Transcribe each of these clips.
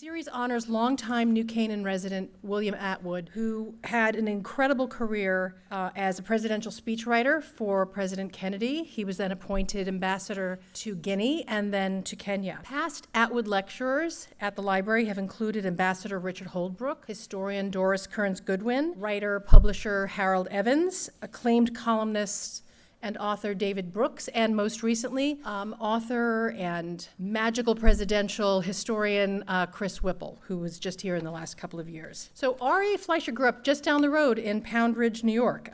series honors longtime New Canaan resident William Attwood, who had an incredible career as a presidential speechwriter for President Kennedy. He was then appointed ambassador to Guinea and then to Kenya. Past Attwood lecturers at the library have included Ambassador Richard Holdbrook, historian Doris Kearns-Goodwin, writer, publisher Harold Evans, acclaimed columnist and author David Brooks, and most recently, author and magical presidential historian Chris Whipple, who was just here in the last couple of years. So Ari Fleischer grew up just down the road in Pound Ridge, New York.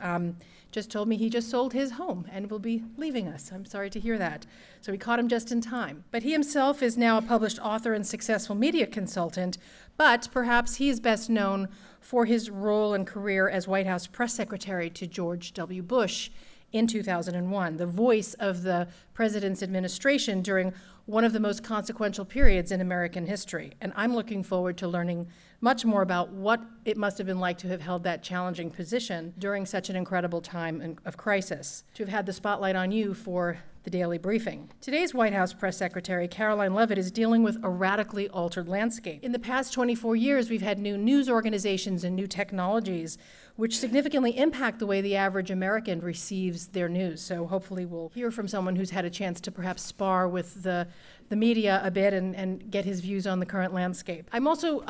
Just told me he just sold his home and will be leaving us. I'm sorry to hear that. So we caught him just in time. But he himself is now a published author and successful media consultant, but perhaps he is best known for his role and career as White House press secretary to George W. Bush in 2001, the voice of the president's administration during one of the most consequential periods in American history. And I'm looking forward to learning much more about what it must have been like to have held that challenging position during such an incredible time of crisis, to have had the spotlight on you for the daily briefing. Today's White House press secretary, Caroline Leavitt, is dealing with a radically altered landscape. In the past 24 years, we've had new news organizations and new technologies which significantly impact the way the average American receives their news. So hopefully we'll hear from someone who's had a chance to perhaps spar with the media a bit and get his views on the current landscape. I'm also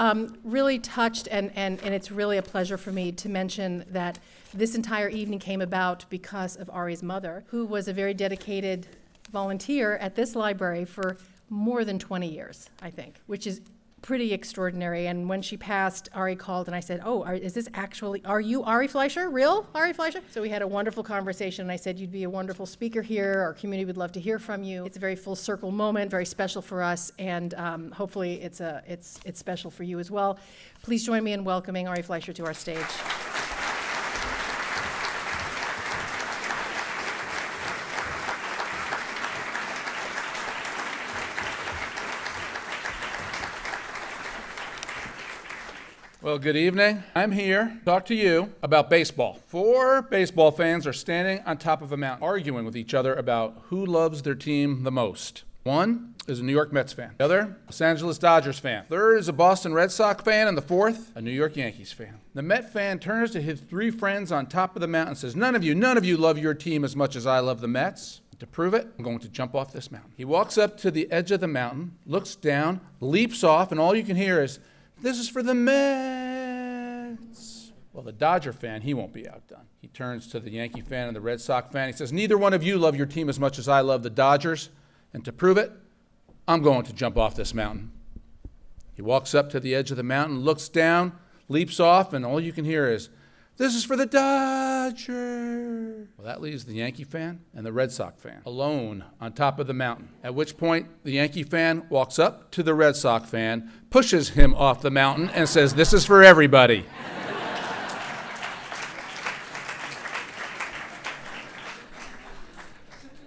really touched, and it's really a pleasure for me to mention that this entire evening came about because of Ari's mother, who was a very dedicated volunteer at this library for more than 20 years, I think, which is pretty extraordinary. And when she passed, Ari called and I said, are you Ari Fleischer? Real Ari Fleischer? So we had a wonderful conversation and I said, you'd be a wonderful speaker here. Our community would love to hear from you. It's a very full circle moment, very special for us, and hopefully it's special for you as well. Please join me in welcoming Ari Fleischer to our stage. Well, good evening. I'm here to talk to you about baseball. 4 baseball fans are standing on top of a mountain, arguing with each other about who loves their team the most. One is a New York Mets fan. The other, a Los Angeles Dodgers fan. Third is a Boston Red Sox fan, and the fourth, a New York Yankees fan. The Met fan turns to his 3 friends on top of the mountain and says, none of you love your team as much as I love the Mets. To prove it, I'm going to jump off this mountain. He walks up to the edge of the mountain, looks down, leaps off, and all you can hear is, this is for the Mets. Well, the Dodger fan, he won't be outdone. He turns to the Yankee fan and the Red Sox fan. He says, neither one of you love your team as much as I love the Dodgers. And to prove it, I'm going to jump off this mountain. He walks up to the edge of the mountain, looks down, leaps off, and all you can hear is, this is for the Dodgers. Well, that leaves the Yankee fan and the Red Sox fan alone on top of the mountain, at which point the Yankee fan walks up to the Red Sox fan, pushes him off the mountain, and says, this is for everybody.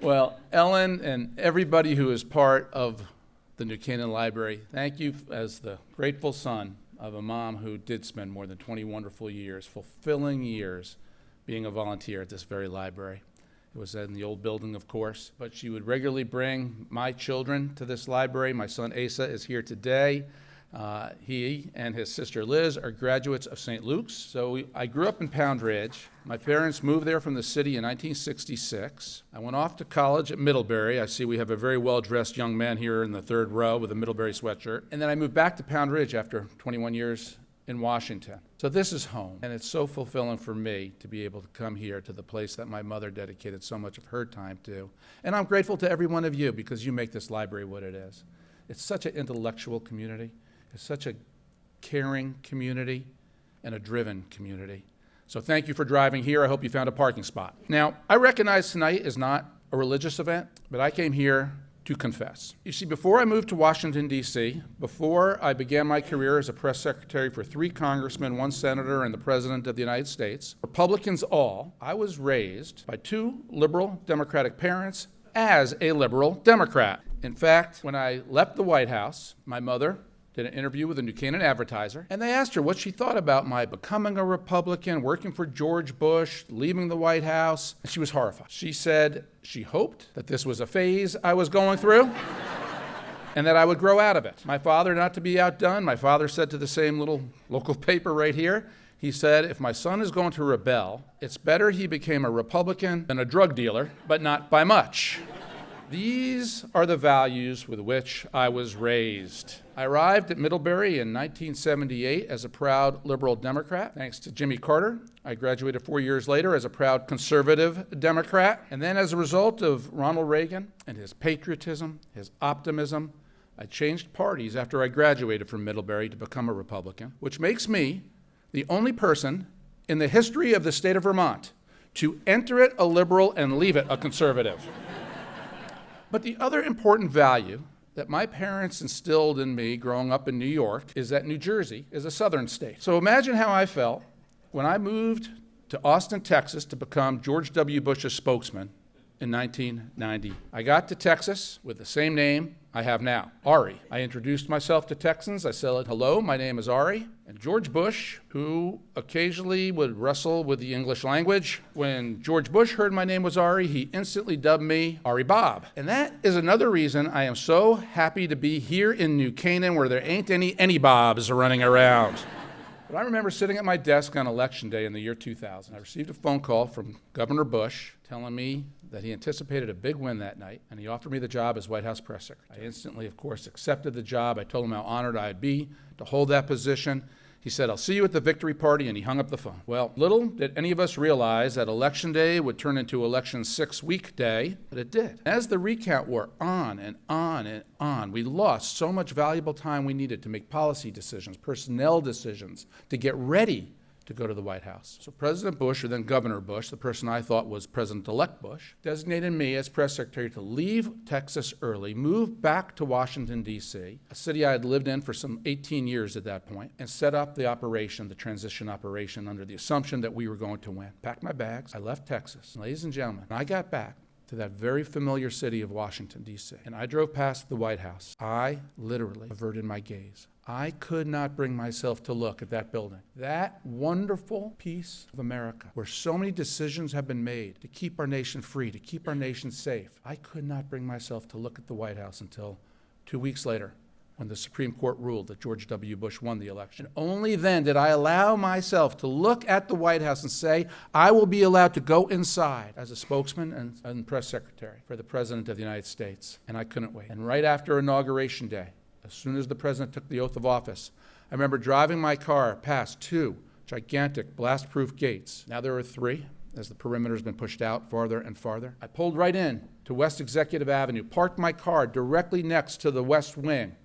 Well, Ellen and everybody who is part of the New Canaan Library, thank you as the grateful son of a mom who did spend more than 20 wonderful years, fulfilling years, being a volunteer at this very library. It was in the old building, of course, but she would regularly bring my children to this library. My son Asa is here today. He and his sister Liz are graduates of St. Luke's. So I grew up in Pound Ridge. My parents moved there from the city in 1966. I went off to college at Middlebury. I see we have a very well-dressed young man here in the third row with a Middlebury sweatshirt. And then I moved back to Pound Ridge after 21 years in Washington. So this is home, and it's so fulfilling for me to be able to come here to the place that my mother dedicated so much of her time to. And I'm grateful to every one of you because you make this library what it is. It's such an intellectual community. It's such a caring community and a driven community. So thank you for driving here. I hope you found a parking spot. Now, I recognize tonight is not a religious event, but I came here to confess. You see, before I moved to Washington, D.C., before I began my career as a press secretary for 3 congressmen, 1 senator, and the President of the United States, Republicans all, I was raised by 2 liberal Democratic parents as a liberal Democrat. In fact, when I left the White House, my mother did an interview with a New Canaan advertiser, and they asked her what she thought about my becoming a Republican, working for George Bush, leaving the White House. And she was horrified. She said she hoped that this was a phase I was going through, and that I would grow out of it. My father, not to be outdone, my father said to the same little local paper right here, he said, if my son is going to rebel, it's better he became a Republican than a drug dealer, but not by much. These are the values with which I was raised. I arrived at Middlebury in 1978 as a proud liberal Democrat. Thanks to Jimmy Carter, I graduated 4 years later as a proud conservative Democrat. And then as a result of Ronald Reagan and his patriotism, his optimism, I changed parties after I graduated from Middlebury to become a Republican, which makes me the only person in the history of the state of Vermont to enter it a liberal and leave it a conservative. But the other important value that my parents instilled in me growing up in New York is that New Jersey is a southern state. So imagine how I felt when I moved to Austin, Texas to become George W. Bush's spokesman in 1990. I got to Texas with the same name I have now, Ari. I introduced myself to Texans. I said, hello, my name is Ari. And George Bush, who occasionally would wrestle with the English language, when George Bush heard my name was Ari, he instantly dubbed me Ari Bob. And that is another reason I am so happy to be here in New Canaan where there ain't any Bobs running around. But I remember sitting at my desk on Election Day in the year 2000. I received a phone call from Governor Bush telling me that he anticipated a big win that night, and he offered me the job as White House press secretary. I instantly, of course, accepted the job. I told him how honored I'd be to hold that position. He said, I'll see you at the victory party, and he hung up the phone. Well, little did any of us realize that Election Day would turn into Election 6-week day, but it did. As the recount wore on and on and on, we lost so much valuable time we needed to make policy decisions, personnel decisions, to get ready to go to the White House. So President Bush, or then Governor Bush, the person I thought was President-elect Bush, designated me as press secretary to leave Texas early, move back to Washington, D.C., a city I had lived in for some 18 years at that point, and set up the operation, the transition operation, under the assumption that we were going to win. Packed my bags, I left Texas. Ladies and gentlemen, when I got back to that very familiar city of Washington, D.C., and I drove past the White House, I literally averted my gaze. I could not bring myself to look at that building. That wonderful piece of America where so many decisions have been made to keep our nation free, to keep our nation safe. I could not bring myself to look at the White House until 2 weeks later when the Supreme Court ruled that George W. Bush won the election. And only then did I allow myself to look at the White House and say, I will be allowed to go inside as a spokesman and press secretary for the President of the United States. And I couldn't wait. And right after Inauguration Day, as soon as the president took the oath of office, I remember driving my car past 2 gigantic blast-proof gates. Now there are 3, as the perimeter has been pushed out farther and farther. I pulled right in to West Executive Avenue, parked my car directly next to the West Wing.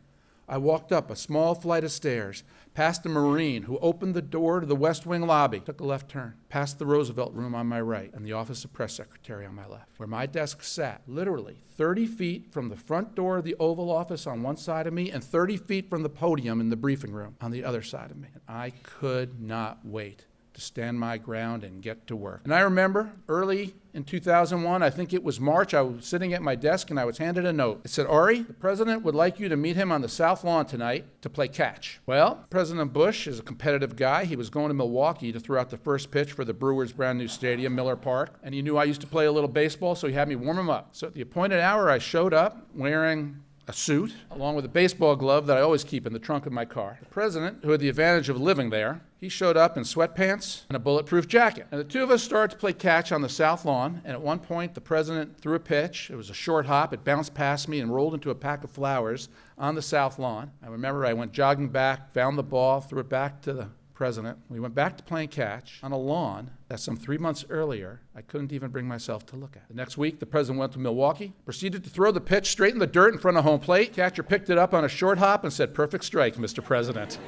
I walked up a small flight of stairs, past a Marine who opened the door to the West Wing lobby, took a left turn, past the Roosevelt Room on my right, and the Office of Press Secretary on my left, where my desk sat literally 30 feet from the front door of the Oval Office on one side of me and 30 feet from the podium in the briefing room on the other side of me. And I could not wait to stand my ground and get to work. And I remember early in 2001, I think it was March, I was sitting at my desk and I was handed a note. It said, Ari, the president would like you to meet him on the South Lawn tonight to play catch. Well, President Bush is a competitive guy. He was going to Milwaukee to throw out the first pitch for the Brewers' brand new stadium, Miller Park. And he knew I used to play a little baseball, so he had me warm him up. So at the appointed hour, I showed up wearing a suit, along with a baseball glove that I always keep in the trunk of my car. The president, who had the advantage of living there, he showed up in sweatpants and a bulletproof jacket. And the two of us started to play catch on the South Lawn, and at one point, the president threw a pitch. It was a short hop. It bounced past me and rolled into a pack of flowers on the South Lawn. I remember I went jogging back, found the ball, threw it back to the president. We went back to playing catch on a lawn that some 3 months earlier I couldn't even bring myself to look at. The next week, the president went to Milwaukee, proceeded to throw the pitch straight in the dirt in front of home plate. Catcher picked it up on a short hop and said, "Perfect strike, Mr. President."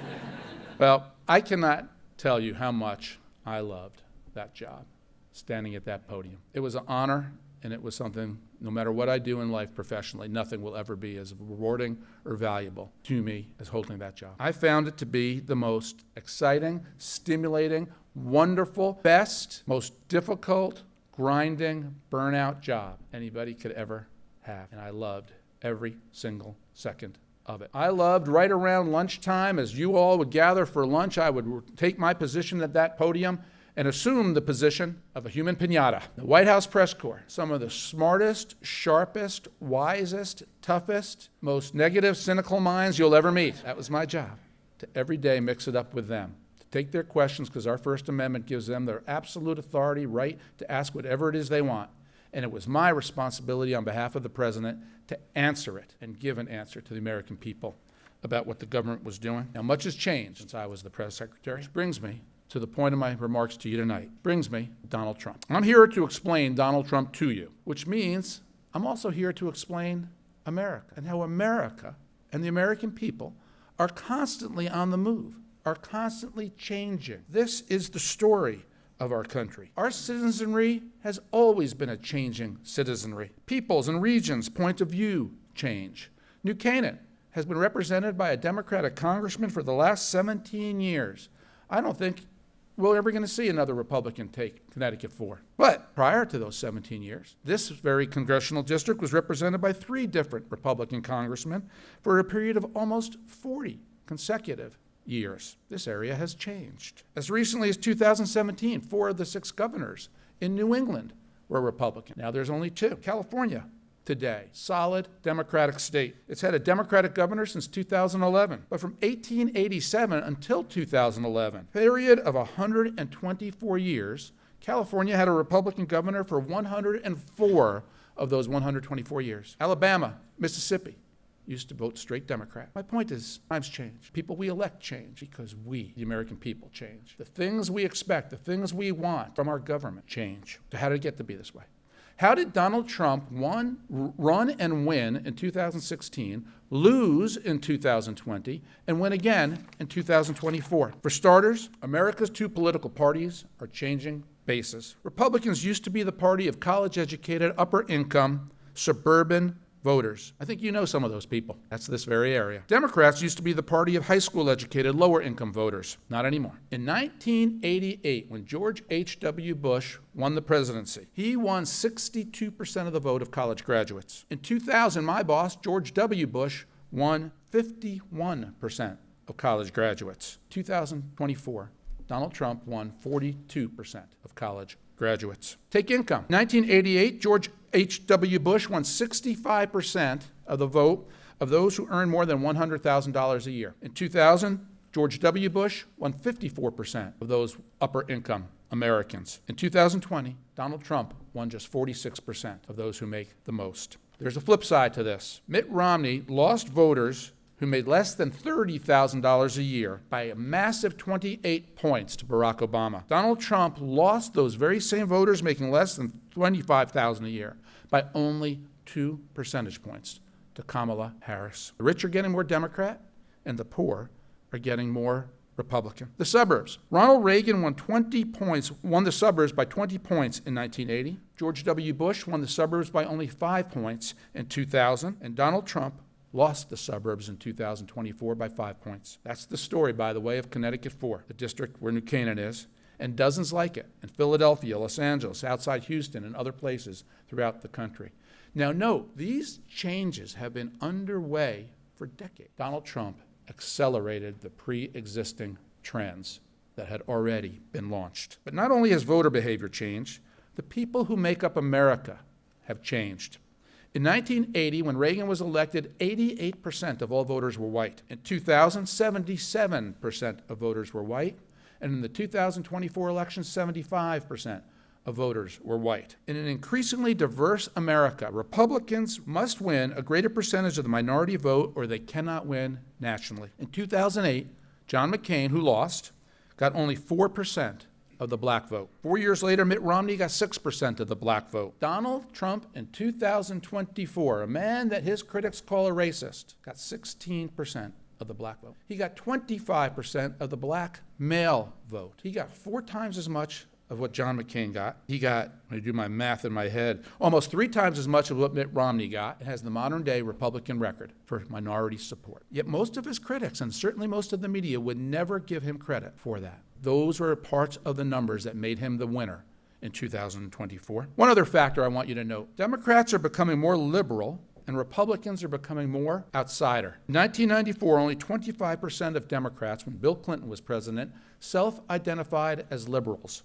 Well, I cannot tell you how much I loved that job, standing at that podium. It was an honor, and it was something, no matter what I do in life professionally, nothing will ever be as rewarding or valuable to me as holding that job. I found it to be the most exciting, stimulating, wonderful, best, most difficult, grinding, burnout job anybody could ever have. And I loved every single second of it. I loved right around lunchtime, as you all would gather for lunch, I would take my position at that podium and assumed the position of a human piñata. The White House press corps, some of the smartest, sharpest, wisest, toughest, most negative, cynical minds you'll ever meet. That was my job, to every day mix it up with them, to take their questions, because our First Amendment gives them their absolute authority, right to ask whatever it is they want. And it was my responsibility on behalf of the president to answer it and give an answer to the American people about what the government was doing. Now, much has changed since I was the press secretary, which brings me to the point of my remarks to you tonight. Brings me Donald Trump. I'm here to explain Donald Trump to you, which means I'm also here to explain America and how America and the American people are constantly on the move, are constantly changing. This is the story of our country. Our citizenry has always been a changing citizenry. Peoples and regions' point of view change. New Canaan has been represented by a Democratic congressman for the last 17 years. I don't think we're ever going to see another Republican take Connecticut 4. But prior to those 17 years, this very congressional district was represented by 3 different Republican congressmen for a period of almost 40 consecutive years. This area has changed. As recently as 2017, 4 of the 6 governors in New England were Republican. Now there's only 2. California today, solid Democratic state. It's had a Democratic governor since 2011. But from 1887 until 2011, period of 124 years, California had a Republican governor for 104 of those 124 years. Alabama, Mississippi, used to vote straight Democrat. My point is, times change. People we elect change because we, the American people, change. The things we expect, the things we want from our government change. So how did it get to be this way? How did Donald Trump run and win in 2016, lose in 2020, and win again in 2024? For starters, America's 2 political parties are changing bases. Republicans used to be the party of college-educated, upper-income, suburban voters. I think you know some of those people. That's this very area. Democrats used to be the party of high school educated, lower income voters. Not anymore. In 1988, when George H.W. Bush won the presidency, he won 62% of the vote of college graduates. In 2000, my boss, George W. Bush, won 51% of college graduates. 2024, Donald Trump won 42% of college graduates. Take income. 1988, George H.W. Bush won 65% of the vote of those who earn more than $100,000 a year. In 2000, George W. Bush won 54% of those upper income Americans. In 2020, Donald Trump won just 46% of those who make the most. There's a flip side to this. Mitt Romney lost voters who made less than $30,000 a year by a massive 28 points to Barack Obama. Donald Trump lost those very same voters making less than $25,000 a year by only 2 percentage points to Kamala Harris. The rich are getting more Democrat, and the poor are getting more Republican. The suburbs. Ronald Reagan won the suburbs by 20 points in 1980. George W. Bush won the suburbs by only 5 points in 2000, and Donald Trump lost the suburbs in 2024 by 5 points. That's the story, by the way, of Connecticut 4, the district where New Canaan is, and dozens like it in Philadelphia, Los Angeles, outside Houston, and other places throughout the country. Now note, these changes have been underway for decades. Donald Trump accelerated the pre-existing trends that had already been launched. But not only has voter behavior changed, the people who make up America have changed. In 1980, when Reagan was elected, 88% of all voters were white. In 2000, 77% of voters were white. And in the 2024 election, 75% of voters were white. In an increasingly diverse America, Republicans must win a greater percentage of the minority vote or they cannot win nationally. In 2008, John McCain, who lost, got only 4% of the black vote. 4 years later, Mitt Romney got 6% of the black vote. Donald Trump in 2024, a man that his critics call a racist, got 16% of the black vote. He got 25% of the black male vote. He got 4 times as much of what John McCain got. He got, when I do my math in my head, almost 3 times as much of what Mitt Romney got. It has the modern-day Republican record for minority support. Yet most of his critics, and certainly most of the media, would never give him credit for that. Those were parts of the numbers that made him the winner in 2024. One other factor I want you to note. Democrats are becoming more liberal and Republicans are becoming more outsider. In 1994, only 25% of Democrats, when Bill Clinton was president, self-identified as liberals.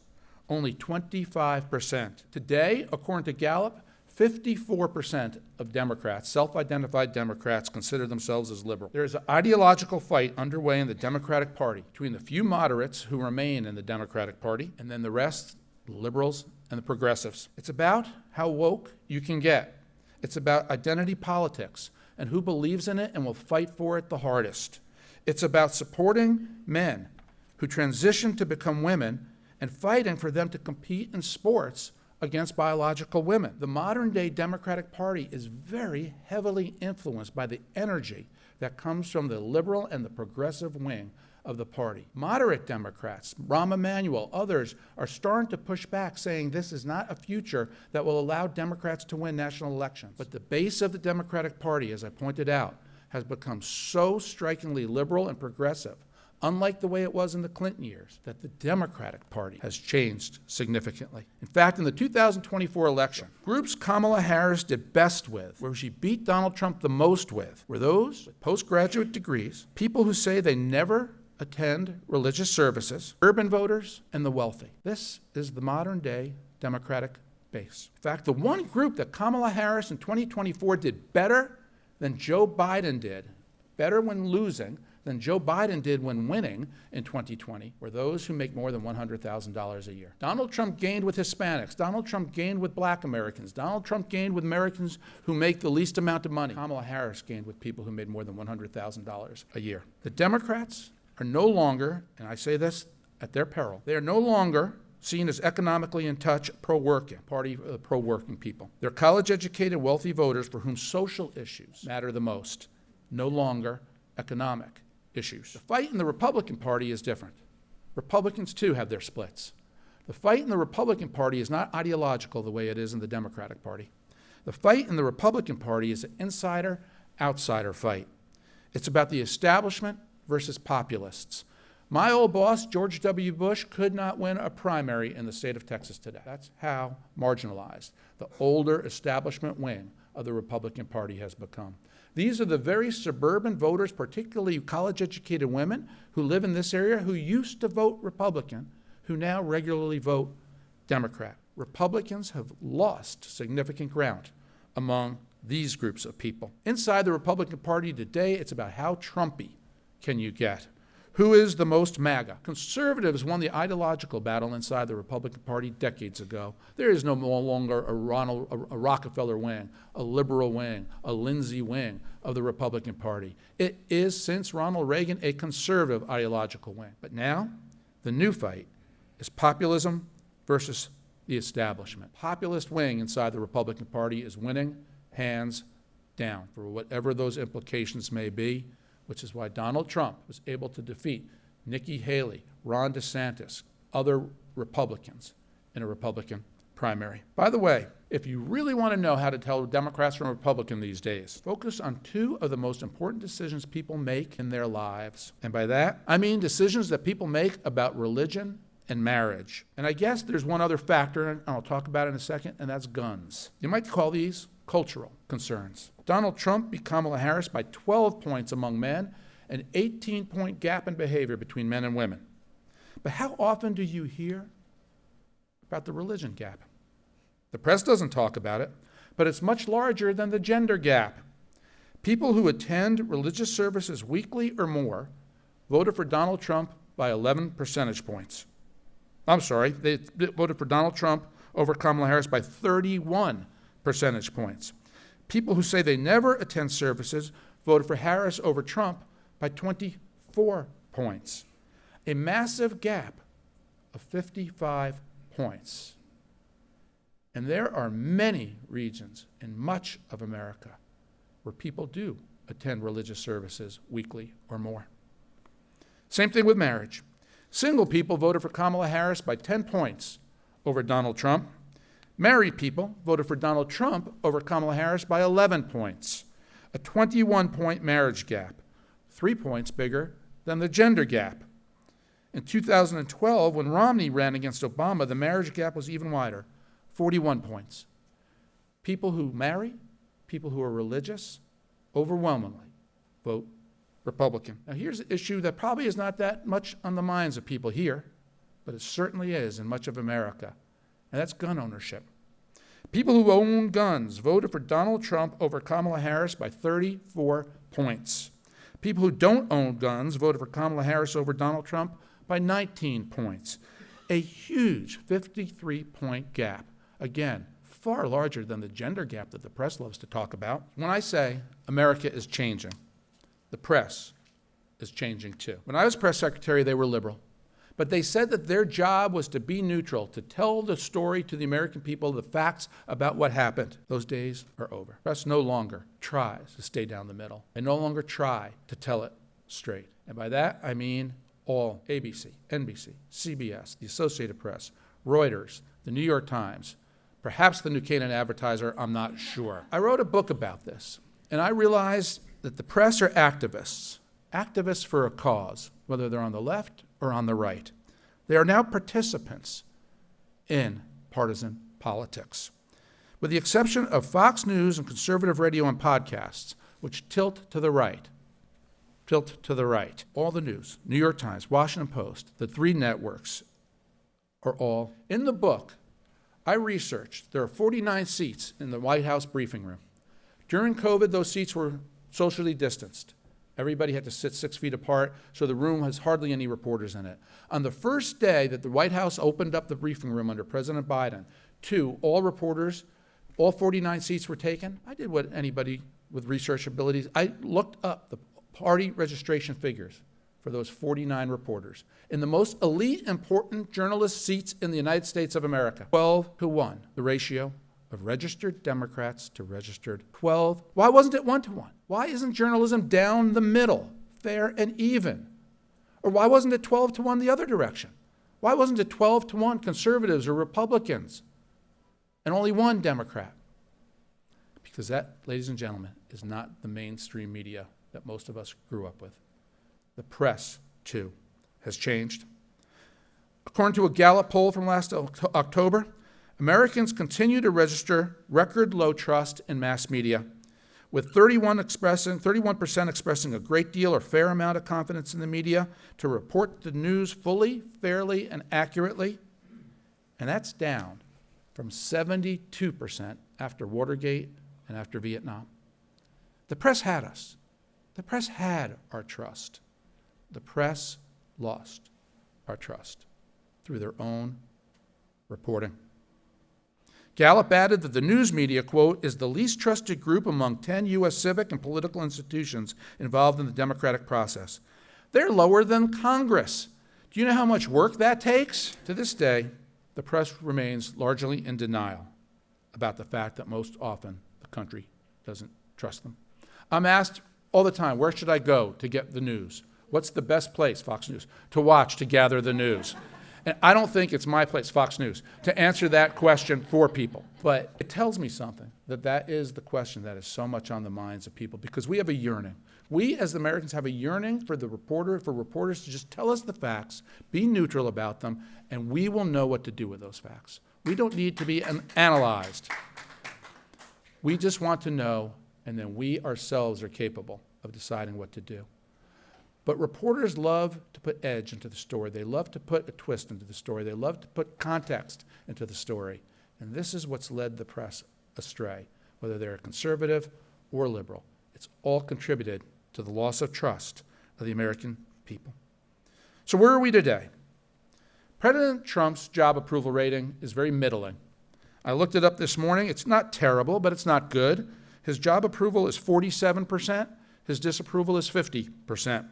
only 25%. Today, according to Gallup, 54% of Democrats, self-identified Democrats, consider themselves as liberal. There is an ideological fight underway in the Democratic Party between the few moderates who remain in the Democratic Party and then the rest, the liberals and the progressives. It's about how woke you can get. It's about identity politics and who believes in it and will fight for it the hardest. It's about supporting men who transition to become women and fighting for them to compete in sports against biological women. The modern-day Democratic Party is very heavily influenced by the energy that comes from the liberal and the progressive wing of the party. Moderate Democrats, Rahm Emanuel, others, are starting to push back, saying this is not a future that will allow Democrats to win national elections. But the base of the Democratic Party, as I pointed out, has become so strikingly liberal and progressive, unlike the way it was in the Clinton years, that the Democratic Party has changed significantly. In fact, in the 2024 election, groups Kamala Harris did best with, where she beat Donald Trump the most with, were those with postgraduate degrees, people who say they never attend religious services, urban voters, and the wealthy. This is the modern-day Democratic base. In fact, the one group that Kamala Harris in 2024 did better than Joe Biden did, better when losing than Joe Biden did when winning in 2020, were those who make more than $100,000 a year. Donald Trump gained with Hispanics. Donald Trump gained with black Americans. Donald Trump gained with Americans who make the least amount of money. Kamala Harris gained with people who made more than $100,000 a year. The Democrats are no longer, and I say this at their peril, they are no longer seen as economically in touch, pro-working, party of the pro-working people. They're college-educated, wealthy voters for whom social issues matter the most, no longer economic issues. The fight in the Republican Party is different. Republicans, too, have their splits. The fight in the Republican Party is not ideological the way it is in the Democratic Party. The fight in the Republican Party is an insider-outsider fight. It's about the establishment versus populists. My old boss, George W. Bush, could not win a primary in the state of Texas today. That's how marginalized the older establishment wing of the Republican Party has become. These are the very suburban voters, particularly college-educated women who live in this area, who used to vote Republican, who now regularly vote Democrat. Republicans have lost significant ground among these groups of people. Inside the Republican Party today, it's about how Trumpy can you get. Who is the most MAGA? Conservatives won the ideological battle inside the Republican Party decades ago. There is no longer a Rockefeller wing, a liberal wing, a Lindsay wing of the Republican Party. It is, since Ronald Reagan, a conservative ideological wing. But now, the new fight is populism versus the establishment. Populist wing inside the Republican Party is winning hands down for whatever those implications may be, which is why Donald Trump was able to defeat Nikki Haley, Ron DeSantis, other Republicans in a Republican primary. By the way, if you really want to know how to tell Democrats from Republicans these days, focus on two of the most important decisions people make in their lives. And by that, I mean decisions that people make about religion and marriage. And I guess there's one other factor, and I'll talk about it in a second, and that's guns. You might call these cultural concerns. Donald Trump beat Kamala Harris by 12 points among men, an 18-point gap in behavior between men and women. But how often do you hear about the religion gap? The press doesn't talk about it, but it's much larger than the gender gap. People who attend religious services weekly or more voted for Donald Trump by 11 percentage points. I'm sorry, they voted for Donald Trump over Kamala Harris by 31 percentage points. People who say they never attend services voted for Harris over Trump by 24 points. A massive gap of 55 points. And there are many regions in much of America where people do attend religious services weekly or more. Same thing with marriage. Single people voted for Kamala Harris by 10 points over Donald Trump. Married people voted for Donald Trump over Kamala Harris by 11 points, a 21-point marriage gap, 3 points bigger than the gender gap. In 2012, when Romney ran against Obama, the marriage gap was even wider, 41 points. People who marry, people who are religious, overwhelmingly vote Republican. Now here's an issue that probably is not that much on the minds of people here, but it certainly is in much of America, and that's gun ownership. People who own guns voted for Donald Trump over Kamala Harris by 34 points. People who don't own guns voted for Kamala Harris over Donald Trump by 19 points. A huge 53-point gap. Again, far larger than the gender gap that the press loves to talk about. When I say America is changing, the press is changing too. When I was press secretary, they were liberal. But they said that their job was to be neutral, to tell the story to the American people, the facts about what happened. Those days are over. Press no longer tries to stay down the middle. They no longer try to tell it straight. And by that, I mean all ABC, NBC, CBS, the Associated Press, Reuters, the New York Times, perhaps the New Canaan Advertiser, I'm not sure. I wrote a book about this, and I realized that the press are activists for a cause, whether they're on the left or on the right. They are now participants in partisan politics. With the exception of Fox News and conservative radio and podcasts, which tilt to the right. All the news, New York Times, Washington Post, the three networks are all in the book. I researched, there are 49 seats in the White House briefing room. During COVID, those seats were socially distanced. Everybody had to sit 6 feet apart, so the room has hardly any reporters in it. On the first day that the White House opened up the briefing room under President Biden, all reporters, all 49 seats were taken. I did what anybody with research abilities, I looked up the party registration figures for those 49 reporters. In the most elite, important journalist seats in the United States of America, 12-1, the ratio of registered Democrats to registered 12. Why wasn't it 1-1? Why isn't journalism down the middle, fair and even? Or why wasn't it 12-1 the other direction? Why wasn't it 12-1 conservatives or Republicans and only one Democrat? Because that, ladies and gentlemen, is not the mainstream media that most of us grew up with. The press, too, has changed. According to a Gallup poll from last October, Americans continue to register record low trust in mass media, with 31% expressing a great deal or fair amount of confidence in the media to report the news fully, fairly, and accurately. And that's down from 72% after Watergate and after Vietnam. The press had us. The press had our trust. The press lost our trust through their own reporting. Gallup added that the news media, quote, is the least trusted group among 10 U.S. civic and political institutions involved in the democratic process. They're lower than Congress. Do you know how much work that takes? To this day, the press remains largely in denial about the fact that most often the country doesn't trust them. I'm asked all the time, where should I go to get the news? What's the best place, Fox News, to watch to gather the news? And I don't think it's my place, Fox News, to answer that question for people. But it tells me something, that is the question that is so much on the minds of people, because we have a yearning. We, as Americans, have a yearning for reporters to just tell us the facts, be neutral about them, and we will know what to do with those facts. We don't need to be analyzed. We just want to know, and then we ourselves are capable of deciding what to do. But reporters love to put edge into the story. They love to put a twist into the story. They love to put context into the story. And this is what's led the press astray, whether they're conservative or liberal. It's all contributed to the loss of trust of the American people. So where are we today? President Trump's job approval rating is very middling. I looked it up this morning. It's not terrible, but it's not good. His job approval is 47%. His disapproval is 50%.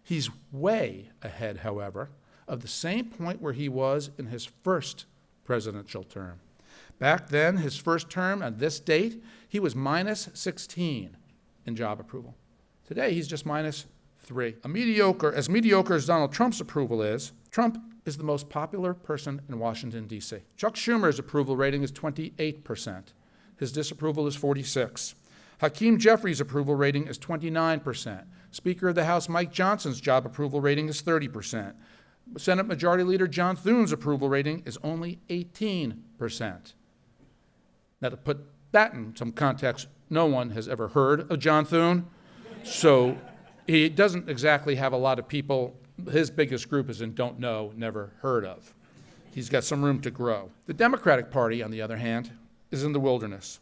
He's way ahead, however, of the same point where he was in his first presidential term. Back then, his first term, on this date, he was minus 16 in job approval. Today, he's just minus 3. As mediocre as Donald Trump's approval is, Trump is the most popular person in Washington, D.C. Chuck Schumer's approval rating is 28%. His disapproval is 46%. Hakeem Jeffries' approval rating is 29%. Speaker of the House Mike Johnson's job approval rating is 30%. Senate Majority Leader John Thune's approval rating is only 18%. Now, to put that in some context, no one has ever heard of John Thune, so he doesn't exactly have a lot of people his biggest group is in don't know, never heard of. He's got some room to grow. The Democratic Party, on the other hand, is in the wilderness.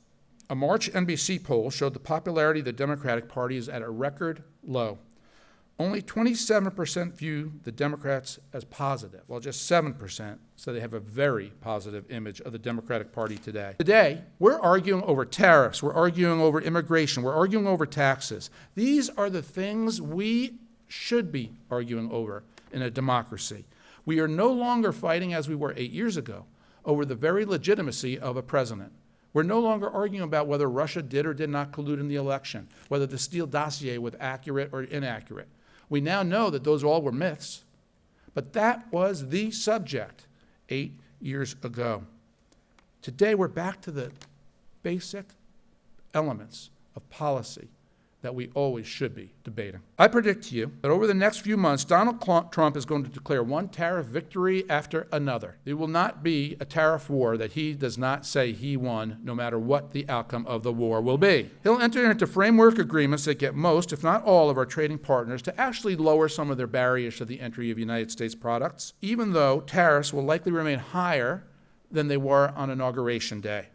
A March NBC poll showed the popularity of the Democratic Party is at a record low. Only 27% view the Democrats as positive, while just 7% say they have a very positive image of the Democratic Party today. Today, we're arguing over tariffs, we're arguing over immigration, we're arguing over taxes. These are the things we should be arguing over in a democracy. We are no longer fighting, as we were 8 years ago, over the very legitimacy of a president. We're no longer arguing about whether Russia did or did not collude in the election, whether the Steele dossier was accurate or inaccurate. We now know that those all were myths, but that was the subject 8 years ago. Today, we're back to the basic elements of policy that we always should be debating. I predict to you that over the next few months, Donald Trump is going to declare one tariff victory after another. There will not be a tariff war that he does not say he won, no matter what the outcome of the war will be. He'll enter into framework agreements that get most, if not all, of our trading partners to actually lower some of their barriers to the entry of United States products, even though tariffs will likely remain higher than they were on Inauguration Day.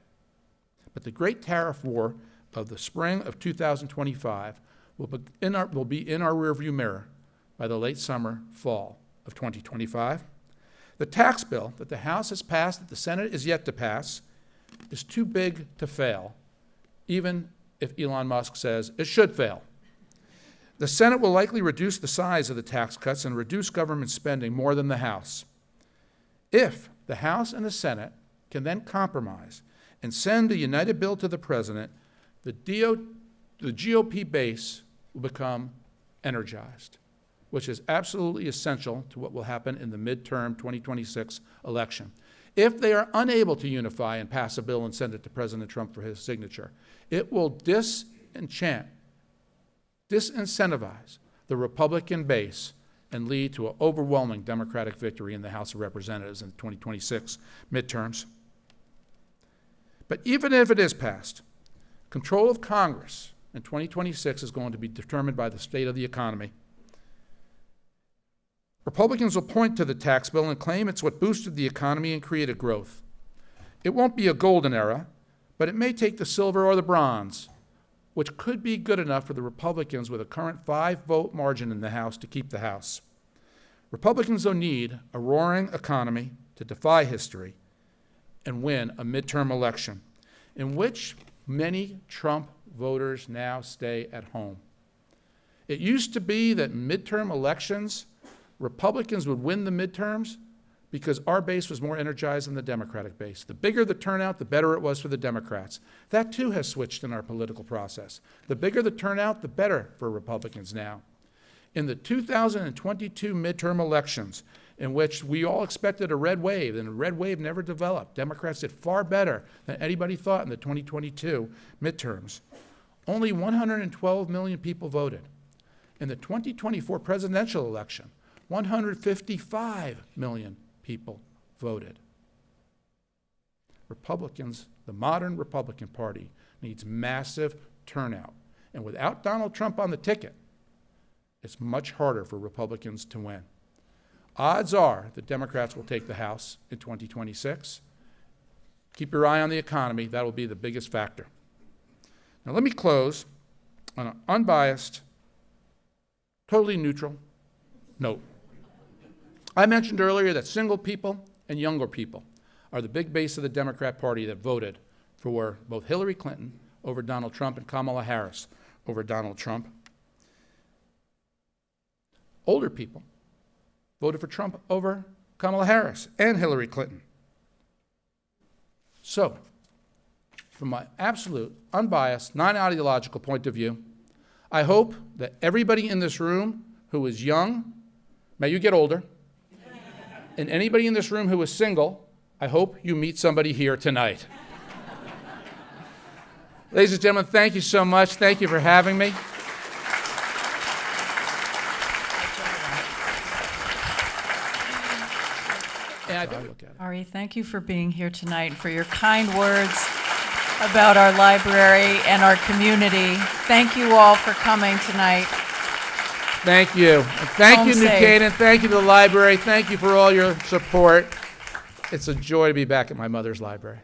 But the great tariff war of the spring of 2025 will be in our rearview mirror by the late summer, fall of 2025. The tax bill that the House has passed, that the Senate is yet to pass, is too big to fail, even if Elon Musk says it should fail. The Senate will likely reduce the size of the tax cuts and reduce government spending more than the House. If the House and the Senate can then compromise and send a united bill to the President, the GOP base will become energized, which is absolutely essential to what will happen in the midterm 2026 election. If they are unable to unify and pass a bill and send it to President Trump for his signature, it will disincentivize the Republican base and lead to an overwhelming Democratic victory in the House of Representatives in the 2026 midterms. But even if it is passed, control of Congress in 2026 is going to be determined by the state of the economy. Republicans will point to the tax bill and claim it's what boosted the economy and created growth. It won't be a golden era, but it may take the silver or the bronze, which could be good enough for the Republicans with a current 5-vote margin in the House to keep the House. Republicans, though, need a roaring economy to defy history and win a midterm election in which many Trump voters now stay at home. It used to be that midterm elections, Republicans would win the midterms because our base was more energized than the Democratic base. The bigger the turnout, the better it was for the Democrats. That too has switched in our political process. The bigger the turnout, the better for Republicans now. In the 2022 midterm elections, in which we all expected a red wave, and the red wave never developed. Democrats did far better than anybody thought in the 2022 midterms. Only 112 million people voted. In the 2024 presidential election, 155 million people voted. Republicans, the modern Republican Party, needs massive turnout. And without Donald Trump on the ticket, it's much harder for Republicans to win. Odds are the Democrats will take the House in 2026. Keep your eye on the economy. That will be the biggest factor. Now let me close on an unbiased, totally neutral note. I mentioned earlier that single people and younger people are the big base of the Democrat Party that voted for both Hillary Clinton over Donald Trump and Kamala Harris over Donald Trump. Older people voted for Trump over Kamala Harris and Hillary Clinton. So, from my absolute, unbiased, non-ideological point of view, I hope that everybody in this room who is young, may you get older, and anybody in this room who is single, I hope you meet somebody here tonight. Ladies and gentlemen, thank you so much. Thank you for having me. Ari, thank you for being here tonight and for your kind words about our library and our community. Thank you all for coming tonight. Thank you. And thank Home you, New safe. Canaan. Thank you to the library. Thank you for all your support. It's a joy to be back at my mother's library.